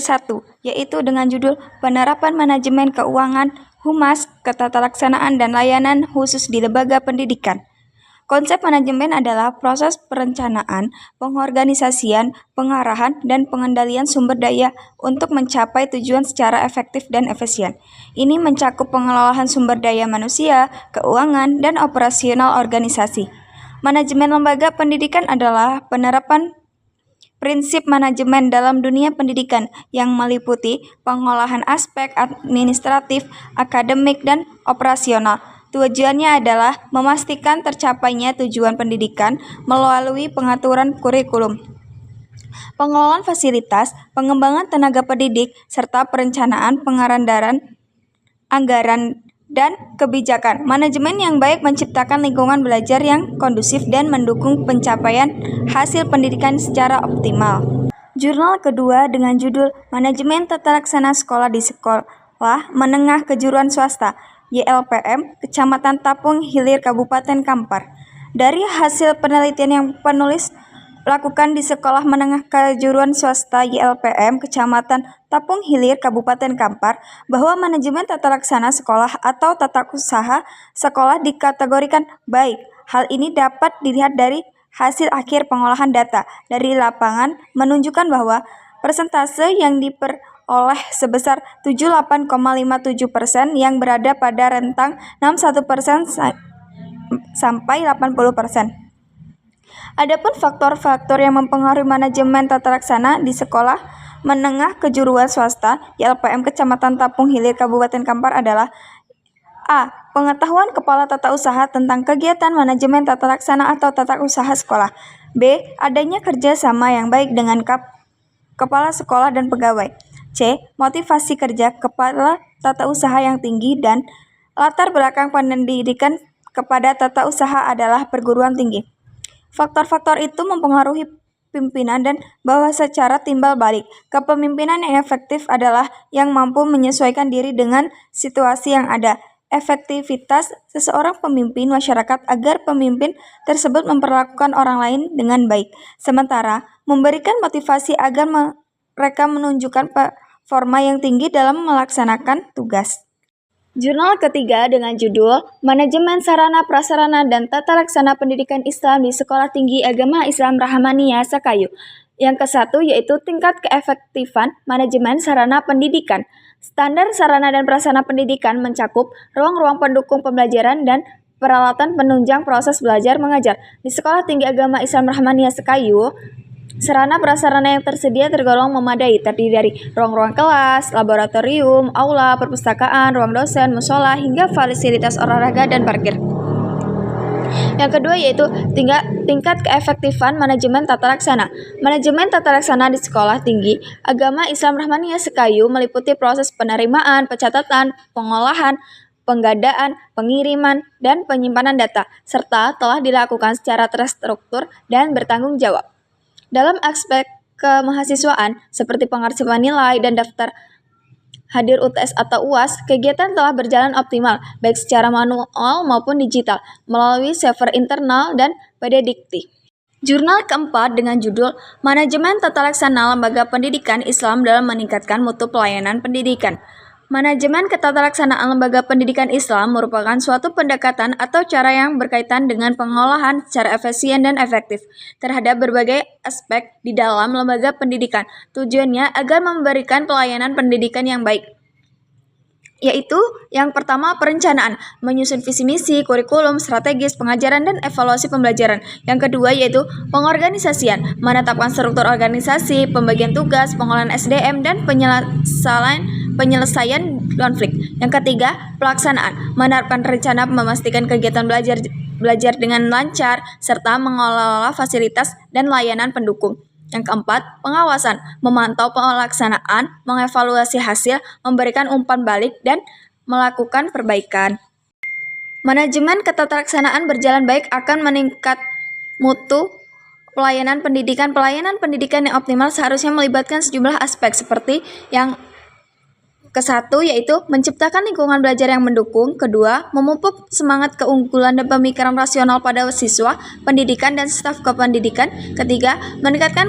ke-1, yaitu dengan judul Penerapan Manajemen Keuangan, Humas, Ketatalaksanaan dan Layanan Khusus di Lembaga Pendidikan. Konsep manajemen adalah proses perencanaan, pengorganisasian, pengarahan, dan pengendalian sumber daya untuk mencapai tujuan secara efektif dan efisien. Ini mencakup pengelolaan sumber daya manusia, keuangan, dan operasional organisasi. Manajemen lembaga pendidikan adalah penerapan prinsip manajemen dalam dunia pendidikan yang meliputi pengolahan aspek administratif, akademik, dan operasional. Tujuannya adalah memastikan tercapainya tujuan pendidikan melalui pengaturan kurikulum, pengelolaan fasilitas, pengembangan tenaga pendidik, serta perencanaan penganggaran dan kebijakan. Manajemen yang baik menciptakan lingkungan belajar yang kondusif dan mendukung pencapaian hasil pendidikan secara optimal. Jurnal kedua dengan judul Manajemen Tata Laksana Sekolah di Sekolah Menengah Kejuruan Swasta YLPM, Kecamatan Tapung Hilir, Kabupaten Kampar. Dari hasil penelitian yang penulis lakukan di Sekolah Menengah Kejuruan Swasta YLPM, Kecamatan Tapung Hilir, Kabupaten Kampar, bahwa manajemen tata laksana sekolah atau tata usaha sekolah dikategorikan baik. Hal ini dapat dilihat dari hasil akhir pengolahan data dari lapangan menunjukkan bahwa persentase yang diperoleh sebesar 78,57% yang berada pada rentang 61% sampai 80%. Adapun faktor-faktor yang mempengaruhi manajemen tata laksana di sekolah menengah kejuruan swasta YLPM Kecamatan Tapung Hilir Kabupaten Kampar adalah A. Pengetahuan kepala tata usaha tentang kegiatan manajemen tata laksana atau tata usaha sekolah. B. Adanya kerjasama yang baik dengan kepala sekolah dan pegawai. C. Motivasi kerja kepala tata usaha yang tinggi dan latar belakang pendidikan kepada tata usaha adalah perguruan tinggi. Faktor-faktor itu mempengaruhi pimpinan dan bahwa secara timbal balik, kepemimpinan yang efektif adalah yang mampu menyesuaikan diri dengan situasi yang ada. Efektivitas seseorang pemimpin masyarakat agar pemimpin tersebut memperlakukan orang lain dengan baik, sementara memberikan motivasi agar mereka menunjukkan performa yang tinggi dalam melaksanakan tugas. Jurnal ketiga dengan judul Manajemen Sarana Prasarana dan Tata Laksana Pendidikan Islam di Sekolah Tinggi Agama Islam Rahmaniyah Sakayu. Yang ke-1 yaitu tingkat keefektifan manajemen sarana pendidikan. Standar sarana dan prasarana pendidikan mencakup ruang-ruang pendukung pembelajaran dan peralatan penunjang proses belajar mengajar. Di Sekolah Tinggi Agama Islam Rahmaniyah Sakayu, sarana prasarana yang tersedia tergolong memadai, terdiri dari ruang-ruang kelas, laboratorium, aula, perpustakaan, ruang dosen, musola, hingga fasilitas olahraga dan parkir. Yang kedua yaitu tingkat keefektifan manajemen tata laksana. Manajemen tata laksana di Sekolah Tinggi Agama Islam Rahmaniyah Sakayu meliputi proses penerimaan, pencatatan, pengolahan, penggadaan, pengiriman, dan penyimpanan data, serta telah dilakukan secara terstruktur dan bertanggung jawab. Dalam aspek kemahasiswaan, seperti pengarsipan nilai dan daftar hadir UTS atau UAS, kegiatan telah berjalan optimal, baik secara manual maupun digital, melalui server internal dan PD Dikti. Jurnal keempat dengan judul Manajemen Tata Laksana Lembaga Pendidikan Islam dalam Meningkatkan Mutu Pelayanan Pendidikan. Manajemen Ketatalaksanaan Lembaga Pendidikan Islam merupakan suatu pendekatan atau cara yang berkaitan dengan pengolahan secara efisien dan efektif terhadap berbagai aspek di dalam lembaga pendidikan. Tujuannya agar memberikan pelayanan pendidikan yang baik, yaitu yang pertama perencanaan, menyusun visi misi, kurikulum, strategis, pengajaran, dan evaluasi pembelajaran. Yang kedua yaitu pengorganisasian, menetapkan struktur organisasi, pembagian tugas, pengolahan SDM, dan penyelesaian konflik. Yang ketiga, pelaksanaan, menerapkan rencana, memastikan kegiatan belajar dengan lancar, serta mengelola fasilitas dan layanan pendukung. Yang keempat, pengawasan, memantau pelaksanaan, mengevaluasi hasil, memberikan umpan balik, dan melakukan perbaikan. Manajemen ketatalaksanaan berjalan baik akan meningkat mutu pelayanan pendidikan. Pelayanan pendidikan yang optimal seharusnya melibatkan sejumlah aspek seperti yang ke-1 yaitu menciptakan lingkungan belajar yang mendukung. Kedua, memupuk semangat keunggulan dan pemikiran rasional pada siswa, pendidikan, dan staf kependidikan. Ketiga, meningkatkan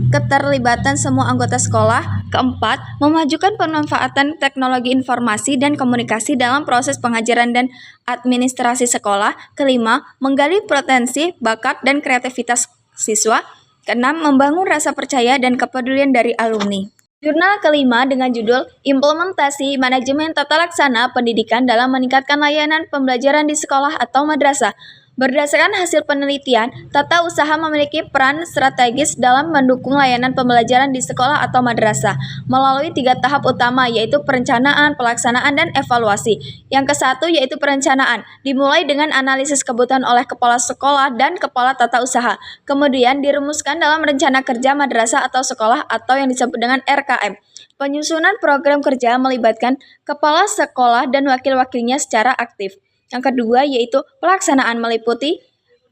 keterlibatan semua anggota sekolah. Keempat, memajukan pemanfaatan teknologi informasi dan komunikasi dalam proses pengajaran dan administrasi sekolah. Kelima, menggali potensi, bakat, dan kreativitas siswa. Keenam, membangun rasa percaya dan kepedulian dari alumni. Jurnal kelima dengan judul Implementasi Manajemen Tata Laksana Pendidikan dalam Meningkatkan Layanan Pembelajaran di Sekolah atau Madrasah. Berdasarkan hasil penelitian, tata usaha memiliki peran strategis dalam mendukung layanan pembelajaran di sekolah atau madrasah melalui 3 tahap utama, yaitu perencanaan, pelaksanaan, dan evaluasi. Yang ke-1 yaitu perencanaan, dimulai dengan analisis kebutuhan oleh kepala sekolah dan kepala tata usaha. Kemudian dirumuskan dalam rencana kerja madrasah atau sekolah atau yang disebut dengan RKM. Penyusunan program kerja melibatkan kepala sekolah dan wakil-wakilnya secara aktif. Yang kedua yaitu pelaksanaan, meliputi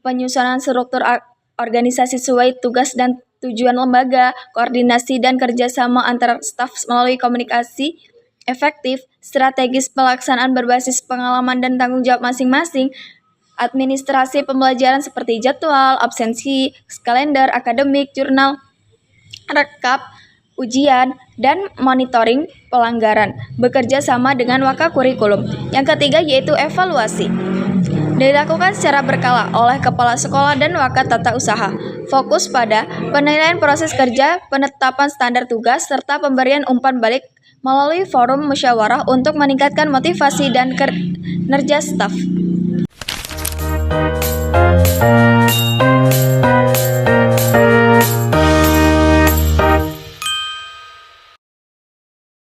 penyusunan struktur organisasi sesuai tugas dan tujuan lembaga, koordinasi dan kerjasama antar staf melalui komunikasi efektif, strategis pelaksanaan berbasis pengalaman dan tanggung jawab masing-masing, administrasi pembelajaran seperti jadwal, absensi, kalender, akademik, jurnal, rekap, ujian, dan monitoring pelanggaran, bekerja sama dengan wakakurikulum. Yang ketiga yaitu evaluasi. Dilakukan secara berkala oleh kepala sekolah dan wakat tata usaha. Fokus pada penilaian proses kerja, penetapan standar tugas, serta pemberian umpan balik melalui forum musyawarah untuk meningkatkan motivasi dan kinerja staf.